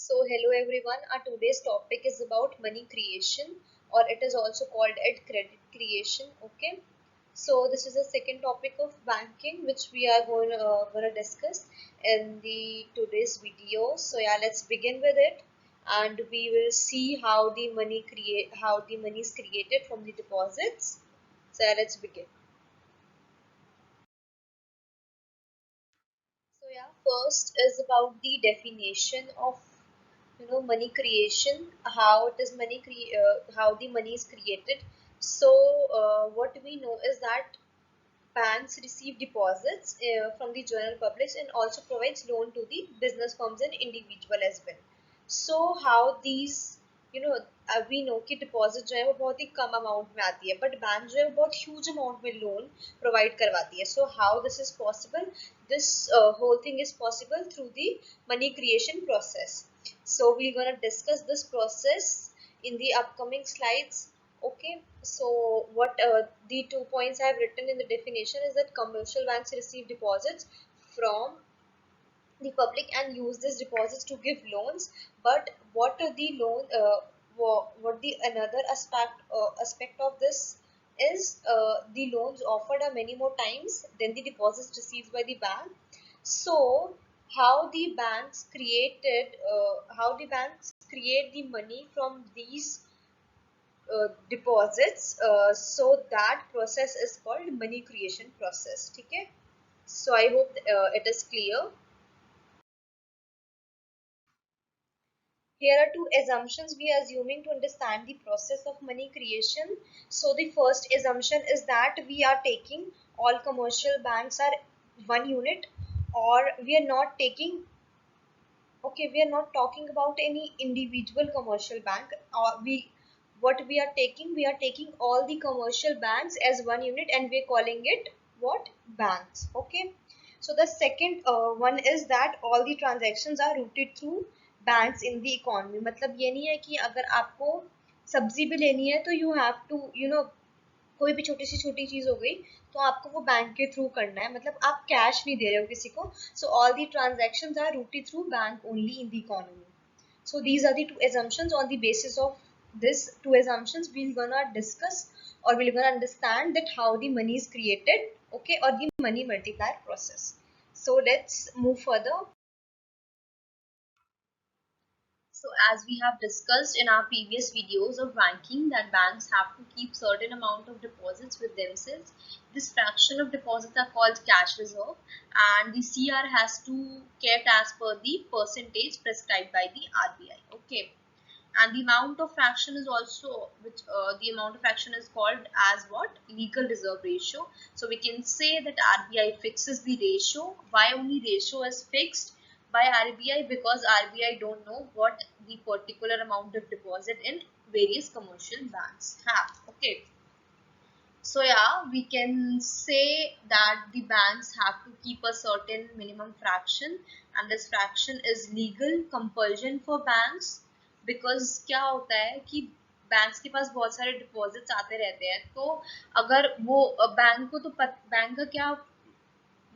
So hello everyone, our today's topic is about money creation, or it is also called as credit creation. Okay, so this is the second topic of banking which we are going to discuss in the today's video. So yeah, let's begin with it, and we will see how the money is created from the deposits. So yeah, let's begin. So yeah, first is about the definition of money creation, how it is how the money is created. So what we know is that banks receive deposits from the general public and also provides loan to the business firms and individual as well. So how these we know कि deposit जो है वो बहुत ही कम amount में आती है but bank जो है वो बहुत ह्यूज अमाउंट में लोन प्रोवाइड करवाती है so how this is possible this whole thing is possible through the money creation process. So we're gonna discuss this process in the upcoming slides. Okay, so what the 2 points I have written in the definition is that commercial banks receive deposits from the public and use these deposits to give loans. But what are the loan? What the another aspect of this is the loans offered are many more times than the deposits received by the bank. So how the banks create the money from these deposits, so that process is called money creation process. Okay, so I hope it is clear. Here are two assumptions we are assuming to understand the process of money creation. So the first assumption is that we are taking all commercial banks are one unit, or we are not taking, okay, we are not talking about any individual commercial bank, or we are taking all the commercial banks as one unit and we are calling it what? Banks. Okay, so the second one is that all the transactions are routed through banks in the economy. मतलब ये नहीं है कि अगर आपको सब्जी भी लेनी है तो यू हैव टू कोई भी छोटी सी छोटी चीज हो गई तो आपको वो बैंक के थ्रू करना है, मतलब आप कैश नहीं दे रहे हो किसी को. So all the transactions are routed through bank only in the economy. So these are the two assumptions. On the basis of this two assumptions, we're gonna discuss, or we're gonna understand that how the money is created, okay, or the money multiplier process. So let's move further. So as we have discussed in our previous videos of banking that banks have to keep certain amount of deposits with themselves. This fraction of deposits are called cash reserve, and the CR has to kept as per the percentage prescribed by the RBI. Okay, and the amount of fraction is also which the amount of fraction is called as what? Legal reserve ratio. So we can say that RBI fixes the ratio. Why only ratio is fixed by RBI? Because RBI don't know what the particular amount of deposit in various commercial banks have. Okay, so yeah, we can say that the banks have to keep a certain minimum fraction, and this fraction is legal compulsion for banks. Because क्या होता है कि banks के पास बहुत सारे deposits आते रहते हैं, तो अगर वो बैंक को तो बैंक का क्या,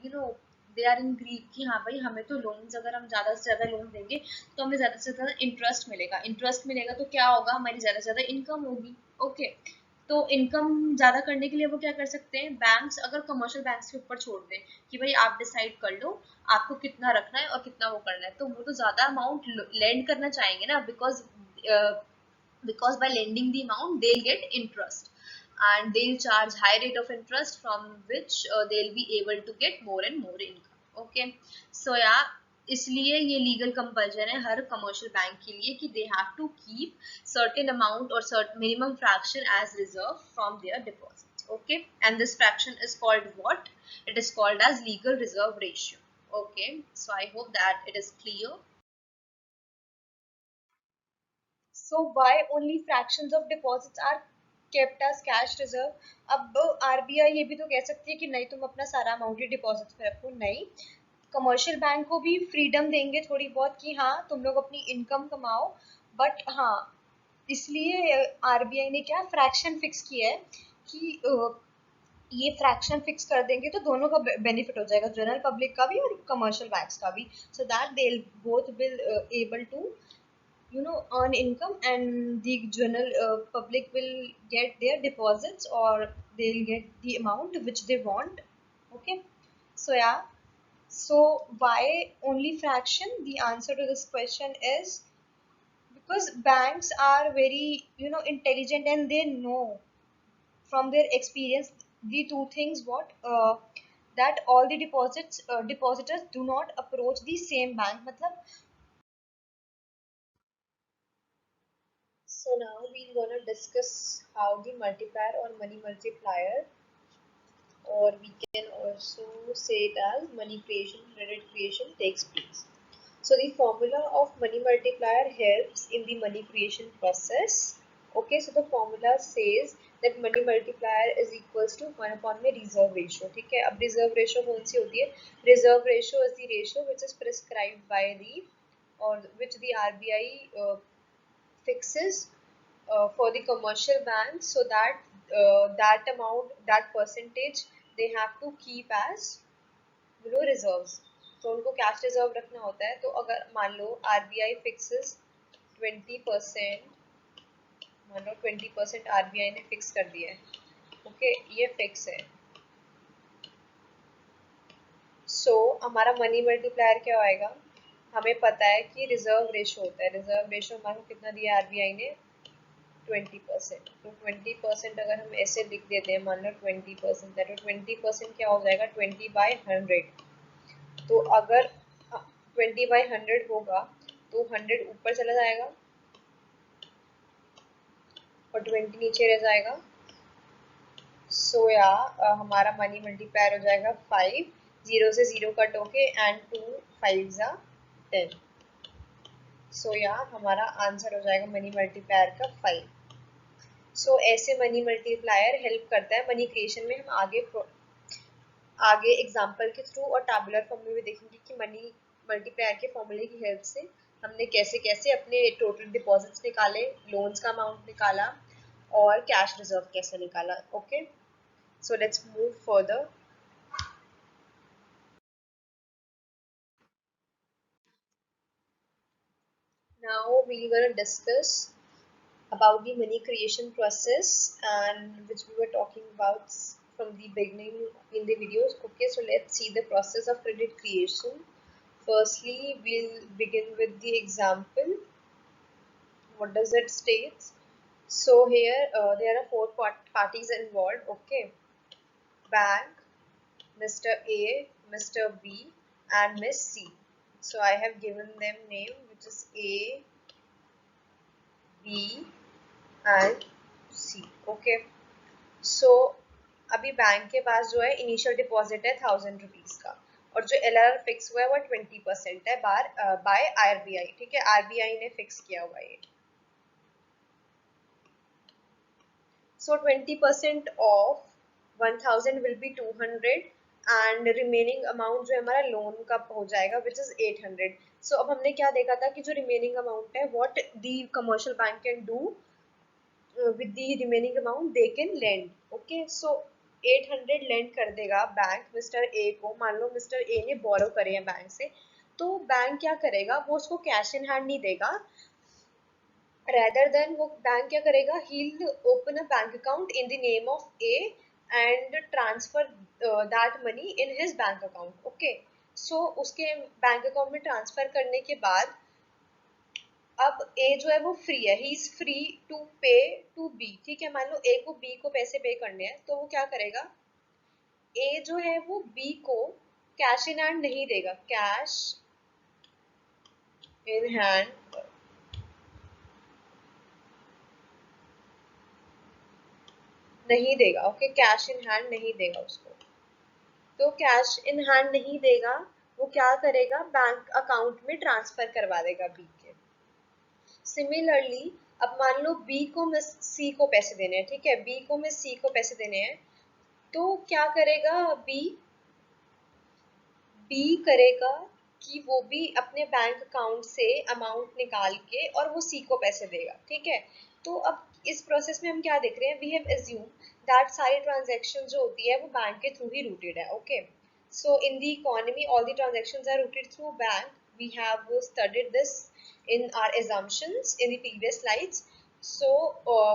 you know, they are in greed कि हाँ भाई हमें तो लोन्स, अगर हम ज़्यादा से ज़्यादा लोन देंगे तो हमें ज़्यादा से ज़्यादा इंटरेस्ट मिलेगा तो क्या होगा, हमारी ज़्यादा से ज़्यादा इनकम होगी. ओके, तो इनकम ज़्यादा करने के लिए वो क्या कर सकते हैं, बैंक्स अगर कमर्शियल बैंक्स के ऊपर छोड़ दें कि भाई आप डिसाइड कर लो आपको कितना रखना है और कितना वो करना है, तो वो तो ज़्यादा अमाउंट लेंड करना चाहेंगे ना, because by lending the amount they'll get interest, and they'll charge high rate of interest from which they'll be able to get more and more income. Okay, so yeah, इसलिए ये legal compulsion है हर commercial bank के लिए कि they have to keep certain amount or certain minimum fraction as reserve from their deposits. Okay, and this fraction is called what? It is called as legal reserve ratio. Okay, so I hope that it is clear. So why only fractions of deposits are kept as cash reserve? अब RBI ये भी तो कह सकती है कि नहीं तुम अपना सारा अमाउंट ही डिपॉजिट्स में रखो. नहीं, कमर्शियल बैंक को भी फ्रीडम देंगे थोड़ी बहुत कि हाँ तुम लोग अपनी इनकम कमाओ, बट हाँ इसलिए आरबीआई ने क्या फ्रैक्शन फिक्स किया है कि ये फ्रैक्शन फिक्स कर देंगे तो दोनों का बेनिफिट हो जाएगा, जनरल पब्लिक का भी और कमर्शियल बैंक्स का भी, so that they both will able to earn income, and the general public will get their deposits, or they'll get the amount which they want. Okay, so yeah, so why only fraction? The answer to this question is because banks are very intelligent, and they know from their experience the two things, what that all the depositors do not approach the same bank, matlab. So now we're gonna discuss how the multiplier or money multiplier, or we can also say it as money creation, credit creation, takes place. So the formula of money multiplier helps in the money creation process. Okay, so the formula says that money multiplier is equals to 1 upon the reserve ratio. ठीक है, अब reserve ratio कौन सी होती है? Reserve ratio is the ratio which is prescribed by the, or which the RBI fixes for the commercial banks, so that that amount, that percentage they have to keep as reserves. तो उनको cash reserve रखना होता है, तो अगर मान लो RBI fixes 20%, मान लो 20% RBI ने फिक्स कर दिया है, ओके, ये फिक्स है। सो हमारा मनी मल्टीप्लायर क्या आएगा? हमें पता है कि रिजर्व रेशो होता है, रिजर्व रेशो हमारा कितना दिया आरबीआई ने? 20%। तो 20% अगर हम ऐसे लिख देते हैं, मान लो 20%, तो 20% क्या हो जाएगा? 20/100। तो अगर 20/100 होगा तो 100 ऊपर चला जाएगा और 20 नीचे रह जाएगा। सो या हमारा मनी मल्टीप्लायर हो जाएगा 5, 0 से 0 कट होके, एंड 2 5 जा 10। सो या हमारा आंसर हो जाएगा मनी मल्टीप्लायर का 5। सो ऐसे मनी मल्टीप्लायर हेल्प करता है मनी क्रिएशन में। हम आगे एग्जाम्पल के थ्रू और टैबुलर फॉर्म में भी देखेंगे कि मनी मल्टीप्लायर के फॉर्मूले की हेल्प से हमने कैसे कैसे अपने टोटल डिपॉजिट्स निकाले, लोन्स का अमाउंट निकाला, और कैश रिजर्व कैसे निकाला। Okay, so let's move further. Now we're gonna discuss about the money creation process, and which we were talking about from the beginning in the videos. Okay, so let's see the process of credit creation. Firstly, we'll begin with the example. What does it state? So here there are four parties involved. Okay, bank, Mr. A, Mr. B, and Miss C. So I have given them name, which is A, B, and C. Okay. So अभी bank के पास जो है initial deposit है 1000 rupees का, और जो LR fix हुआ है वो 20% है बाय आरबीआई। ठीक है, आरबीआई ने फिक्स किया हुआ है। So 20% of 1000 will be 200, and remaining amount जो हमारा लोन का हो जाएगा which is 800. So अब हमने क्या देखा था कि जो remaining amount है, what the commercial bank can do with the remaining amount, they can lend. Okay, so 800 lend कर देगा बैंक मिस्टर ए को। मान लो मिस्टर ए ने बोरो करे हैं बैंक से, तो बैंक क्या करेगा, वो उसको कैश इन हैंड नहीं देगा, rather than वो बैंक क्या करेगा, he'll open a bank account in the name of A and transfer that money in his bank account. Okay, so उसके बैंक अकाउंट में ट्रांसफर करने के बाद अब A जो है वो फ्री है, ही इज फ्री टू पे टू बी। ठीक है, मान लो A को B को पैसे पे करने हैं, तो वो क्या करेगा, A जो है वो B को कैश इन हैंड नहीं देगा, कैश इन हैंड नहीं देगा। ओके, कैश इन हैंड नहीं देगा उसको, तो कैश इन हैंड नहीं देगा, वो क्या करेगा, बैंक अकाउंट में ट्रांसफर करवा देगा बी के। सिमिलरली अब मान लो बी को मिस सी को पैसे देने हैं। ठीक है, बी को मिस सी को पैसे देने हैं, तो क्या करेगा बी, बी करेगा कि वो भी अपने बैंक अकाउंट से अमाउंट निकाल के और वो सी को पैसे देगा। ठीक है, तो अब इस प्रोसेस में हम क्या देख रहे हैं, वी हैव एज्यूम दैट सारी ट्रांजेक्शन जो होती है वो बैंक के थ्रू ही रूटेड है. Okay, so in the economy all the transactions are routed through bank. We have studied this in our assumptions in the previous slides. So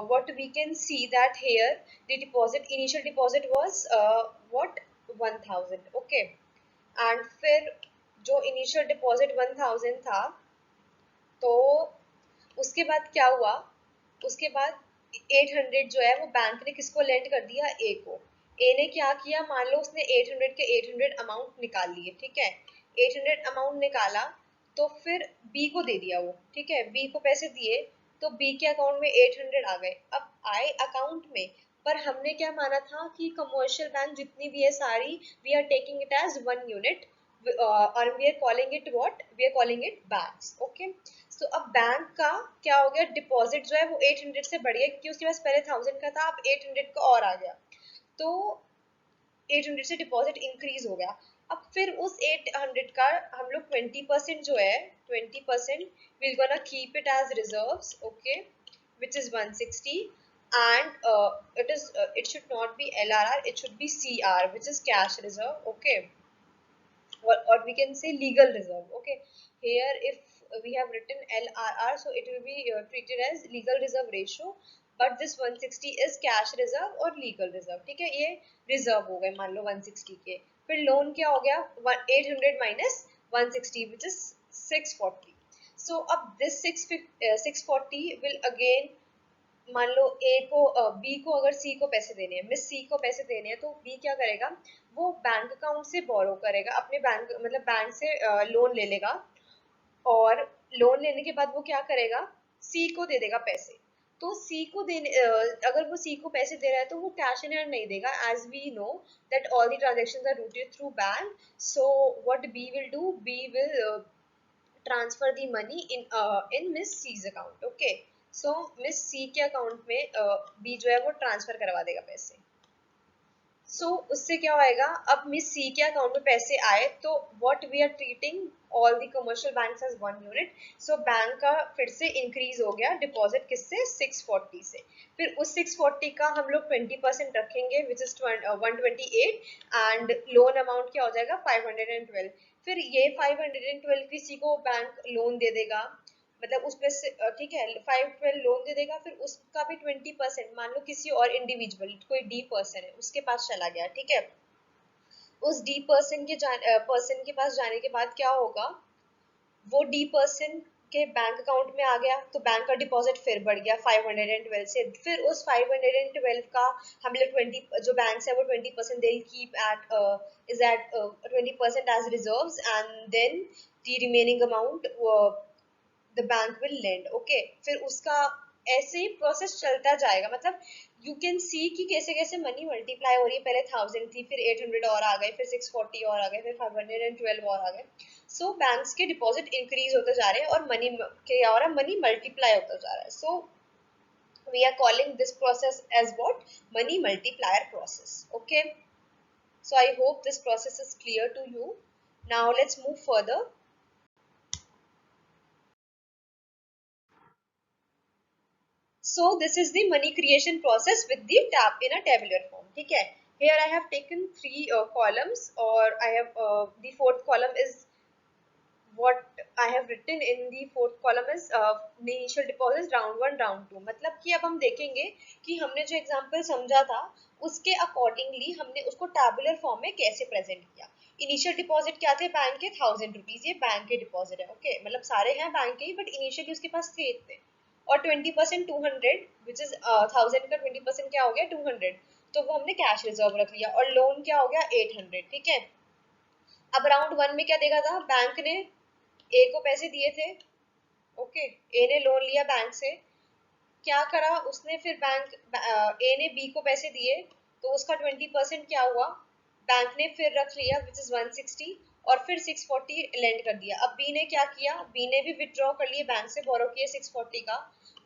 what we can see that here the initial deposit was what 1000. Okay, and फिर जो initial deposit 1000 था, तो उसके बाद क्या हुआ, उसके बाद 800 जो है वो बैंक ने किसको लेंड कर दिया, ए को. ए ने क्या किया, मान लो उसने 800 के 800 अमाउंट निकाल लिए. ठीक है, 800 अमाउंट निकाला तो फिर बी को दे दिया वो. ठीक है, बी को पैसे दिए तो बी के अकाउंट में 800 आ गए. अब आए अकाउंट में, पर हमने क्या माना था कि कमर्शियल बैंक जितनी भी है सारी, we are taking it as one unit और we are calling it what, we are calling it banks. Okay, तो अब बैंक का क्या हो गया, डिपॉजिट जो है वो 800 से बढ़ गया क्योंकि उसके पास पहले 1000 का था, अब 800 का और आ गया, तो 800 से डिपॉजिट इंक्रीज हो गया. अब फिर उस 800 का हम लोग 20% जो है, 20% we're gonna keep it as reserves. Okay, which is 160, and it should not be LRR, it should be CR, which is cash reserve. Okay, or we can say legal reserve. Okay, here if we have written LRR, so it will be treated as legal reserve ratio, but this 160 is cash reserve or legal reserve. ठीक है, ये reserve हो गए मान लो 160 के. फिर loan क्या हो गया, 800 minus 160 which is 640. So अब this 640 will again, मान लो ए को बी को अगर सी को पैसे देने हैं, मिस सी को पैसे देने हैं, तो बी क्या करेगा, वो बैंक अकाउंट से बोरो करेगा, अपने बैंक मतलब बैंक से लोन ले लेगा, और लोन लेने के बाद वो क्या करेगा, सी को दे देगा पैसे. तो सी को देने अगर वो सी को पैसे दे रहा है तो वो कैश इन हैंड नहीं देगा, as we know that all the transactions are routed through bank. So what B will do, B will transfer the money in Miss C's account. Okay, so Miss C के account में B जो है वो transfer करवा देगा पैसे. सो उससे क्या होएगा, अब मिस सी के अकाउंट में पैसे आए तो what we are treating all the commercial banks as one unit. So bank का फिर से इंक्रीज हो गया डिपॉजिट, किससे, 640 से. फिर उस 640 का हम लोग 20% रखेंगे which is 128, and loan amount क्या हो जाएगा, 512. फिर ये 512 किसी को बैंक लोन दे देगा, मतलब उसमें से ठीक है 512 लोन दे देगा, फिर उसका भी 20% मान लो किसी और इंडिविजुअल, कोई डी पर्सन है उसके पास चला गया. ठीक है, उस डी पर्सन के पास जाने के बाद क्या होगा, वो डी पर्सन के बैंक अकाउंट में आ गया, तो बैंक का डिपॉजिट फिर बढ़ गया 512 से. फिर उस 512 का हम लोग 20 जो बैंक है वो 20% they keep at is at 20% as reserves, and then the remaining amount the bank will lend. Okay, फिर उसका ऐसे ही प्रोसेस चलता जाएगा, मतलब यू कैन सी कि कैसे कैसे मनी मल्टीप्लाई हो रही है. पहले 1000 थी, फिर 800 और आ गए, फिर 640 और आ गए, फिर 512 और आ गए. सो बैंक्स के डिपॉजिट इंक्रीज होते जा रहे हैं और मनी क्या हो रहा है, मनी मल्टीप्लाई होता जा रहा है. सो we are calling this process as what, money multiplier process. Okay, so I hope this process is clear to you. Now let's move further. So this is the money creation process with the tab in a tabular form. ठीक है, here I have taken three columns, or I have the fourth column is what I have written in the fourth column is the initial deposits round 1 round 2. मतलब कि अब हम देखेंगे कि हमने जो एग्जाम्पल समझा था उसके अकॉर्डिंगली हमने उसको टैबुलर फॉर्म में कैसे प्रेजेंट किया. इनिशियल डिपॉजिट क्या थे बैंक के, 1000 रुपीज, ये बैंक के डिपॉजिट है. ओके, मतलब सारे हैं बैंक के ही, बट इनिशियली उसके पास थे इतने. और 20% 200 विच इज 1000 का 20% क्या हो गया, 200, तो वो हमने कैश रिजर्व रख लिया. और लोन क्या हो गया, 800. ठीक है, अब राउंड 1 में क्या देखा था, बैंक ने ए को पैसे दिए थे. ओके, ए ने लोन लिया बैंक से, क्या करा उसने, फिर बैंक ए ने बी को पैसे दिए, तो उसका 20% क्या हुआ, बैंक ने फिर रख लिया विच इज 160, और फिर 640 लेंड कर दिया. अब बी ने क्या किया, बी ने भी विथड्रॉ कर लिए बैंक से, बोरो किए 640 का,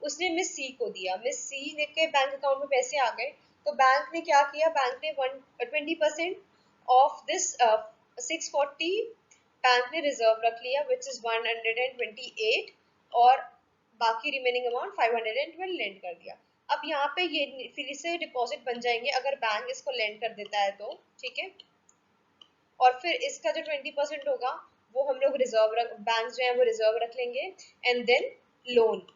उसने मिस सी को दिया. मिस सी ने के बैंक अकाउंट में पैसे आ गए, तो बैंक ने क्या किया, बैंक ने 20% ऑफ दिस 640 बैंक ने रिजर्व रख लिया विच इज 128, और बाकी रिमेनिंग अमाउंट 512 लेंड कर दिया. अब यहाँ पे ये फिर से डिपॉजिट बन जाएंगे अगर बैंक इसको लेंड कर देता है तो, ठीक है। और फिर इसका जो 20% होगा वो हम लोग रिजर्व रख, बैंक जो है वो रिजर्व रख लेंगे, एंड देन लोन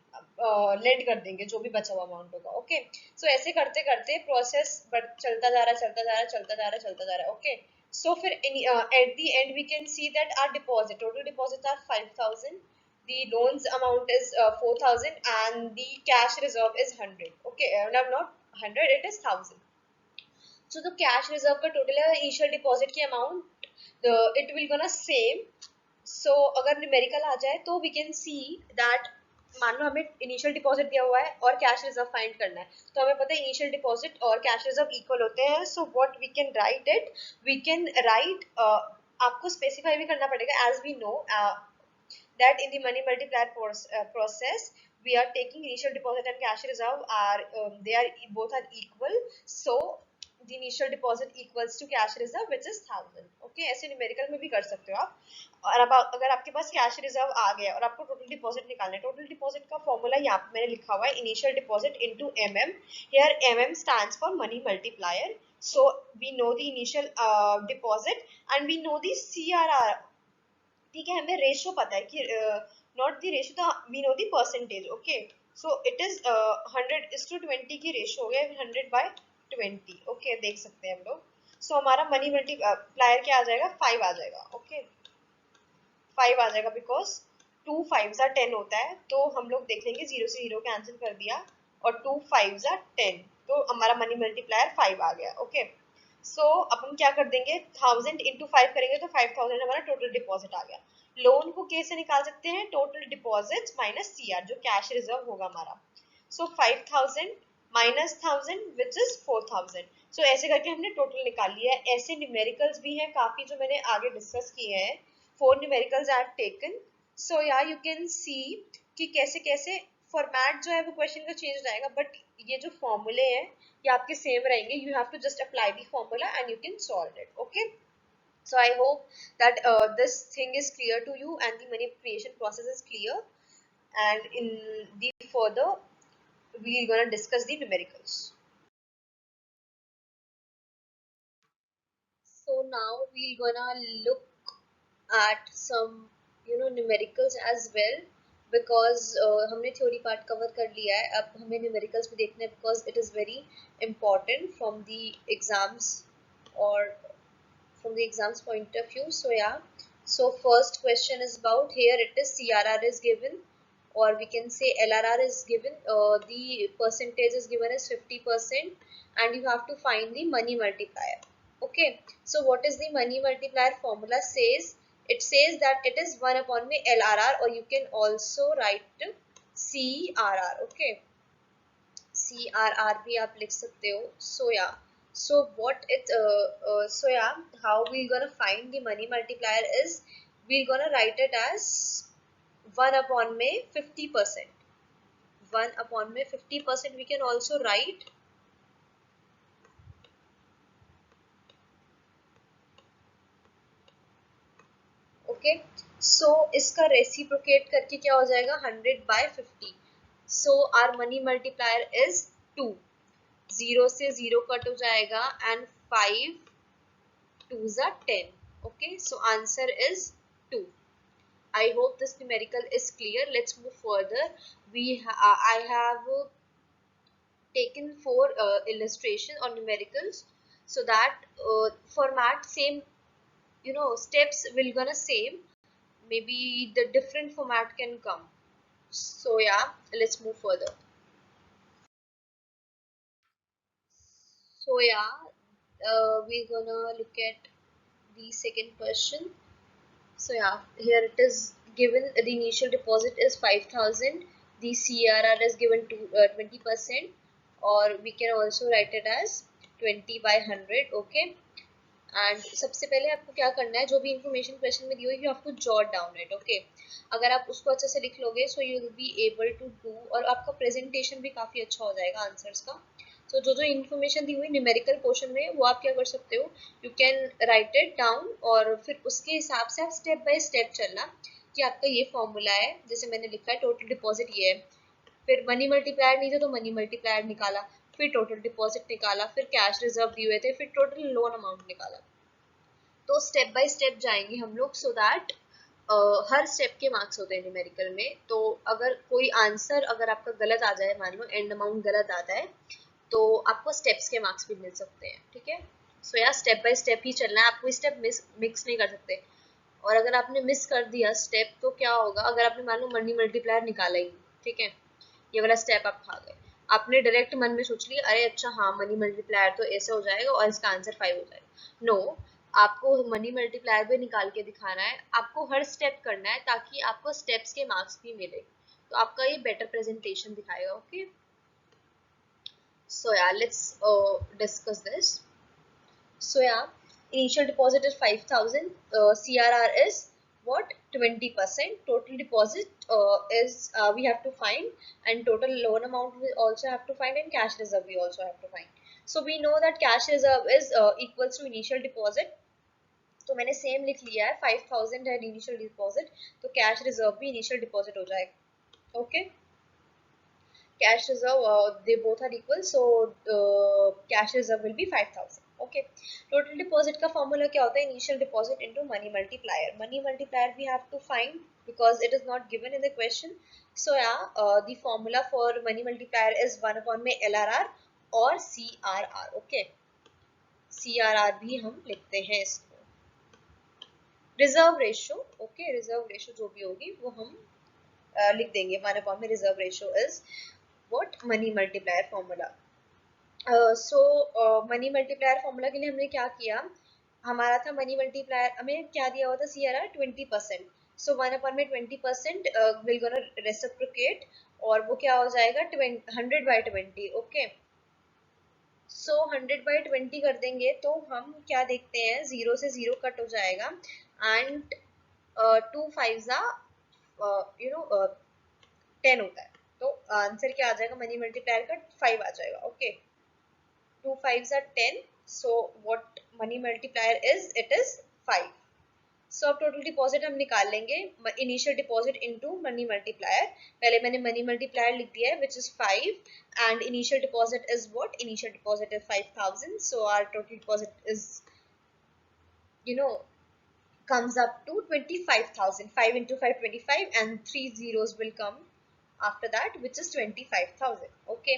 लेंड कर देंगे जो भी बचा हुआ अमाउंट होगा। ओके, सो ऐसे करते करते प्रोसेस चलता जा रहा है, चलता जा रहा है, चलता जा रहा है, चलता जा रहा है। ओके, सो फिर at the end we can see that our deposit, total deposit are 5000, the loans amount is 4000, and the cash reserve is 100. Okay, no, not 100, it is 1000. So the cash reserve का total है initial deposit की amount, it will gonna same. So अगर numerical आ जाए तो we can see that, मान लो हमें initial deposit दिया हुआ है और cash reserve find करना है, तो हमें पता है initial deposit और cash reserve equal होते हैं। So what we can write it, we can write, आपको specify भी करना पड़ेगा, as we know that in the money multiplier process we are taking initial deposit and cash reserve are they are both are equal, so the initial deposit equals to cash reserve which is 1000। okay, ऐसे numerical में भी कर सकते हो आप। और अब अगर आपके पास कैश रिजर्व आ गया और आपको टोटल डिपॉजिट निकालना है, टोटल डिपॉजिट का फॉर्मूला यहाँ पे मैंने लिखा हुआ है, initial deposit into MM. Here MM stands for money multiplier, so we know the initial deposit and we know the CRR। ठीक है, हमें रेशियो पता है कि नॉट द रेशियो, तो we know the percentage. Okay, so it is 100:20 की ratio हो गया, 100/20। ओके, देख सकते हैं हम लोग। सो हमारा मनी मल्टीप्लायर क्या आ जाएगा, 5 आ जाएगा। ओके, 5 आ जाएगा बिकॉज 2 5s are 10 होता है, तो हम लोग देख लेंगे 0 से 0 कैंसिल कर दिया और 2 5s are 10, तो हमारा मनी मल्टीप्लायर 5 आ गया। ओके, सो अपन क्या कर देंगे, 1000 इंटू 5 करेंगे तो 5000 हमारा टोटल डिपॉजिट आ गया। लोन को कैसे निकाल सकते हैं, टोटल डिपॉजिट माइनस सीआर, जो कैश रिजर्व होगा हमारा। सो 5000 माइनस 1000 विच इज 4000। सो ऐसे करके हमने टोटल निकाल लिया है। ऐसे न्यूमेरिकल्स भी हैं काफी जो मैंने आगे डिस्कस किए हैं, 4 न्यूमेरिकल्स आई हैव टेकन। सो या यू कैन सी कि कैसे कैसे फॉर्मेट जो है वो क्वेश्चन का चेंज हो जाएगा, बट ये जो फॉर्मूले हैं ये आपके सेम रहेंगे। You have to just apply the formula and you can solve it. Okay, so I hope that this thing is clear to you and the manipulation process is clear, and in the further we're going to discuss the numericals. So now we're gonna look at some numericals as well, because हमने theory part cover कर लिया है, अब हमें numericals भी देखना है because it is very important from the exams or from the exams point of view. So yeah, so first question is about, here it is CRR is given, or we can say LRR is given, the percentage is given as 50%, and you have to find the money multiplier. Okay, so what is the money multiplier formula says, it says that it is 1 upon में LRR, or you can also write CRR. okay, CRR भी आप लिख सकते हो। So yeah, so what it so yeah, how we gonna find the money multiplier is, we're gonna write it as 1 upon में 50%, 1 upon में 50%। we can also write okay, so इसका reciprocate करके क्या हो जाएगा, 100/50। so our money multiplier is 2, 0 से 0 cut हो जाएगा, and 5 2s are 10. Okay, so answer is 2. I hope this numerical is clear. Let's move further. I have taken 4 illustration or numericals, so that format same, steps will gonna same, maybe the different format can come. So yeah, let's move further. So yeah, we're gonna look at the second question. So yeah, here it is given the initial deposit is 5000, the CRR is given to 20%, or we can also write it as 20/100. Okay, and सबसे पहले आपको क्या करना है, जो भी information question में दी हुई है आपको जॉट डाउन इट। ओके, अगर आप उसको अच्छे से लिख लोगे, so you will be able to do, और आपका प्रेजेंटेशन भी काफ़ी अच्छा हो जाएगा आंसर्स का। तो जो इन्फॉर्मेशन दी हुई न्यूमेरिकल पोर्शन में, वो आप क्या कर सकते हो, you can write it down, और फिर उसके हिसाब से आप स्टेप बाय स्टेप चलना कि आपका ये फॉर्मूला है, जैसे मैंने लिखा है टोटल डिपॉजिट ये है, फिर मनी मल्टीप्लायर नहीं था तो मनी मल्टीप्लायर निकाला, फिर टोटल डिपॉजिट निकाला, फिर कैश रिजर्व दिए हुए थे, फिर टोटल लोन अमाउंट निकाला। तो स्टेप बाय स्टेप जाएंगे हम लोग, सो दैट हर स्टेप के मार्क्स होते हैं न्यूमेरिकल में। तो अगर कोई आंसर अगर आपका गलत आ जाए, मान लो एंड अमाउंट गलत आता है, तो आपको स्टेप्स के मार्क्स भी मिल सकते हैं, ठीक है। सो यार स्टेप बाय स्टेप ही चलना है, आपको स्टेप मिक्स नहीं कर सकते। और अगर आपने मिस कर दिया स्टेप तो क्या होगा, अगर आपने मान लो मनी मल्टीप्लायर निकाला ही, ठीक है, ये वाला स्टेप आप खा गए, आपने डायरेक्ट मन में सोच लिया अरे अच्छा हाँ मनी मल्टीप्लायर तो ऐसे हो जाएगा और इसका आंसर 5 हो जाएगा। नो, आपको मनी मल्टीप्लायर भी निकाल के दिखाना है, आपको हर स्टेप करना है ताकि आपको स्टेप्स के मार्क्स भी मिले, तो आपका ये बेटर प्रेजेंटेशन दिखाएगा। Okay, so yeah, let's discuss this. So yeah, initial deposit is 5,000. CRR is what? 20%. Total deposit is we have to find, and total loan amount we also have to find, and cash reserve we also have to find. So we know that cash reserve is equals to initial deposit. तो मैंने same लिख लिया है, 5,000 है initial deposit, तो cash reserve भी initial deposit हो जाएगा। Okay, cash reserve they both are equal, so cash reserve will be 5,000. okay, total deposit का formula क्या होता है? initial deposit into money multiplier. Money multiplier we have to find because it is not given in the question. So yeah, the formula for money multiplier is 1 upon में LRR और CRR. okay, CRR भी हम लिखते हैं इसको। Reserve ratio, okay, reserve ratio जो भी होगी वो हम लिख देंगे 1 upon में reserve ratio is what? Money multiplier formula. So money multiplier formula के लिए हमने क्या किया, हमारा था मनी मल्टीप्लायर, हमें क्या दिया हुआ था? CRR 20%। सो 1 upon में 20% विल गोना रेसिप्रोकेट, और वो क्या हो जाएगा? 100/20। ओके, सो 100/20 कर देंगे तो हम क्या देखते हैं, 0 से 0 कट हो जाएगा, एंड 2 5 10 होता है, तो आंसर क्या आ जाएगा? मनी मल्टीप्लायर का 5 आ जाएगा। Okay, 2 5s are 10, so what money multiplier is? It is 5. So अब टोटल डिपॉजिट हम निकाल लेंगे, initial deposit into money multiplier. पहले मैंने मनी मल्टीप्लायर लिख दिया है which is 5, and initial deposit is what? Initial deposit is 5,000, so our total deposit is, you know, comes up to 25,000. 5 into 5 25, and 3 zeros will come after that, which is 25,000. okay,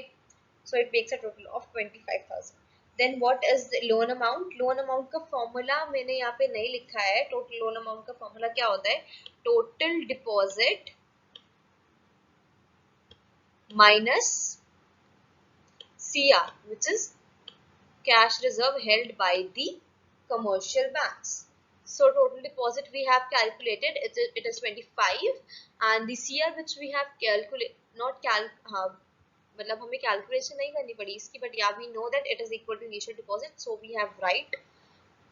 so it makes a total of 25,000. then what is the loan amount? loan amount का formula मैंने यहाँ पे नहीं लिखा है। Total loan amount का formula क्या होता है? Total deposit minus CR, which is cash reserve held by the commercial banks. So total deposit we have calculated, it is 25, and the CR which we have calculated, not मतलब हमें calculation नहीं करनी पड़ी इसकी, but yeah we know that it is equal to initial deposit, so we have write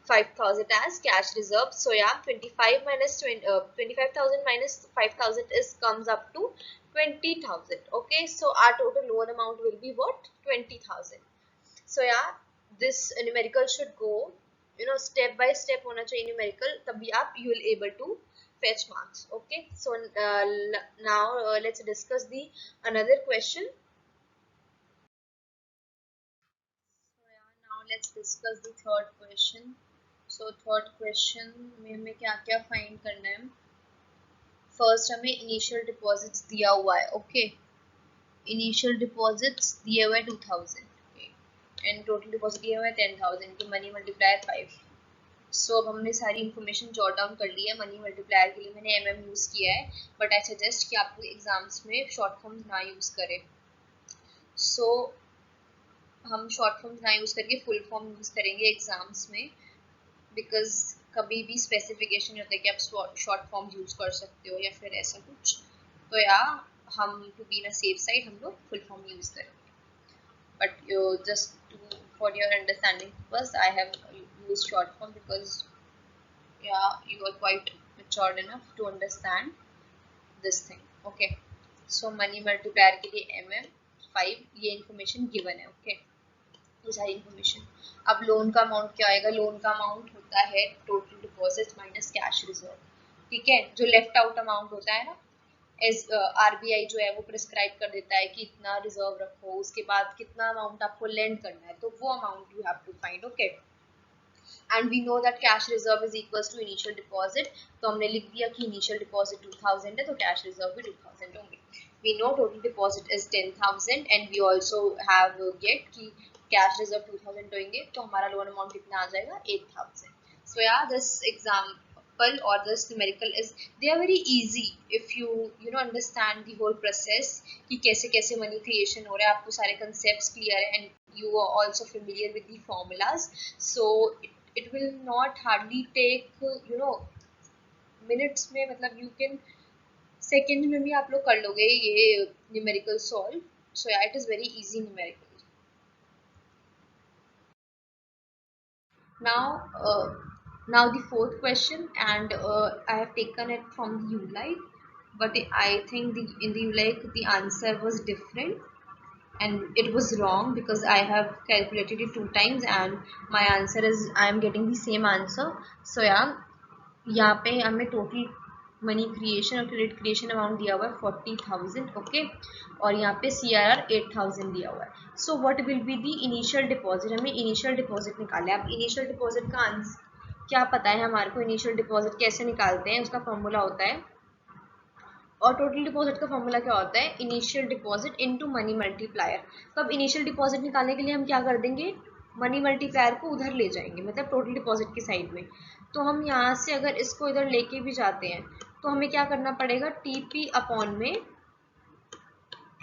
5,000 as cash reserve. So yeah, 25 minus 25,000 minus 5,000 is comes up to 20,000. okay, so our total loan amount will be what? 20,000. so yeah, this numerical should go, step by step होना चाहिए numerical, तभी आप you will able to fetch marks. okay, so now let's discuss the another question. so yeah, now let's discuss the third question. so third question में हमें क्या क्या find करना है? फर्स्ट हमें इनिशियल डिपॉजिट्स दिया हुआ है। ओके, इनिशियल डिपॉजिट्स दिए हुए 2,000 एंड टोटल डिपॉजिट दिए हुए 10,000 की मनी मल्टीप्लायर 5। सो अब हमने सारी इन्फॉर्मेशन जॉट डाउन कर ली है। मनी मल्टीप्लायर के लिए मैंने MM यूज़ किया है, बट आई सजेस्ट कि आप एग्जाम्स में शॉर्ट फॉर्म्स ना यूज़ करें। सो हम शॉर्ट फॉर्म्स ना यूज़ करके फुल फॉर्म यूज़ करेंगे एग्जाम्स में, बिकॉज कभी भी स्पेसिफिकेशन होता है कि आप शॉर्ट फॉर्म यूज़ कर सकते हो या फिर ऐसा कुछ, तो या हम to be in a safe side हम लोग फुल फॉर्म यूज़ करेंगे। But just for your understanding purpose, I have used short form because yeah, you are quite matured enough to understand this thing. okay, so money multiplier के लिए MM 5 ये information given है। okay, ये सारी information। अब loan का amount क्या आएगा? लोन का अमाउंट होता है total deposit minus cash reserve. ठीक है, जो लेफ्ट आउट अमाउंट होता है ना, एस आरबीआई जो है वो प्रिस्क्राइब कर देता है कि इतना रिजर्व रखो, उसके बाद कितना अमाउंट आपको लेंड करना है, तो वो amount you have to find. Okay, and we know that cash reserve is equals to initial deposit. तो हमने लिख दिया कि इनिशियल डिपॉजिट 2000 है, तो कैश रिजर्व भी 2000 होंगे. We know total deposit is 10,000 and we also have get कि कैश रिजर्व 2000 होंगे, तो हमारा लोन अमाउंट कितना आ जाएगा 8000. So yeah, this example or this numerical is, they are very easy if you know understand the whole process कि कैसे कैसे money creation हो रहा है, आपको सारे concepts clear है and you are also familiar with the formulas. So it will not hardly take minutes में, मतलब you can second में भी आप लोग कर लोगे ये numerical solve. So yeah, it is very easy numerical. Now, now the fourth question, and I have taken it from the ULIKE, but I think in the ULIKE the answer was different, and it was wrong because I have calculated it 2 times, and my answer is I am getting the same answer. So yeah, यहाँ पे हमें total money creation और credit creation amount दिया हुआ है 40,000. Okay, और यहाँ पे CRR 8,000 दिया हुआ है. So what will be the initial deposit, हमें इनिशियल डिपॉजिट निकाले. अब इनिशियल डिपॉजिट का आंसर क्या पता है हमारे को, इनिशियल डिपॉजिट कैसे निकालते हैं, उसका फॉर्मूला होता है, और टोटल डिपॉजिट का फॉर्मूला क्या होता है, initial deposit into money multiplier. तो अब इनिशियल डिपॉजिट निकालने के लिए हम क्या कर देंगे, मनी मल्टीप्लायर को उधर ले जाएंगे, मतलब टोटल डिपॉजिट की साइड में. तो हम यहाँ से अगर इसको इधर लेके भी जाते हैं तो हमें क्या करना पड़ेगा, TP अपॉन में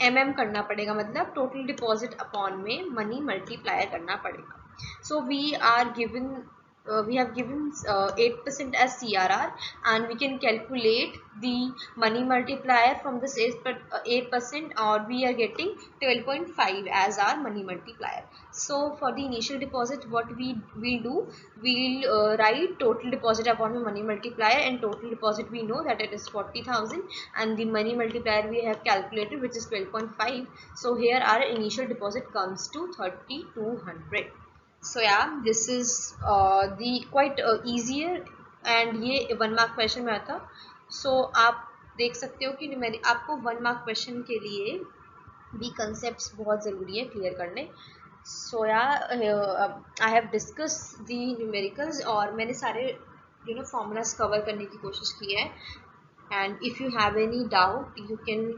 MM करना पड़ेगा, मतलब टोटल डिपॉजिट अपॉन में मनी मल्टीप्लायर करना पड़ेगा. So we have given 8% as CRR, and we can calculate the money multiplier from this 8%, or we are getting 12.5 as our money multiplier. So for the initial deposit, what we will do, we will write total deposit upon the money multiplier, and total deposit we know that it is 40,000, and the money multiplier we have calculated, which is 12.5. So here our initial deposit comes to 3,200. So yeah, this is the quite easier, and ये 1 mark question में आता. So आप देख सकते हो कि आपको 1 mark question के लिए भी कंसेप्ट्स बहुत ज़रूरी है क्लियर करने. So yeah, I have discussed the numericals, और मैंने सारे formulas कवर करने की कोशिश की है. And if you have any doubt, you can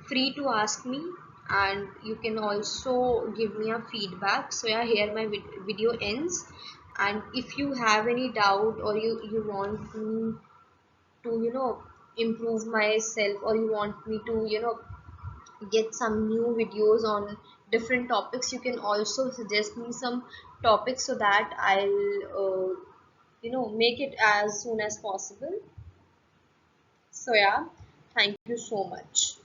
free to ask me, and you can also give me a feedback. So yeah, here my video ends, and if you have any doubt, or you want me to improve myself, or you want me to get some new videos on different topics, you can also suggest me some topics so that I'll make it as soon as possible. So yeah, thank you so much.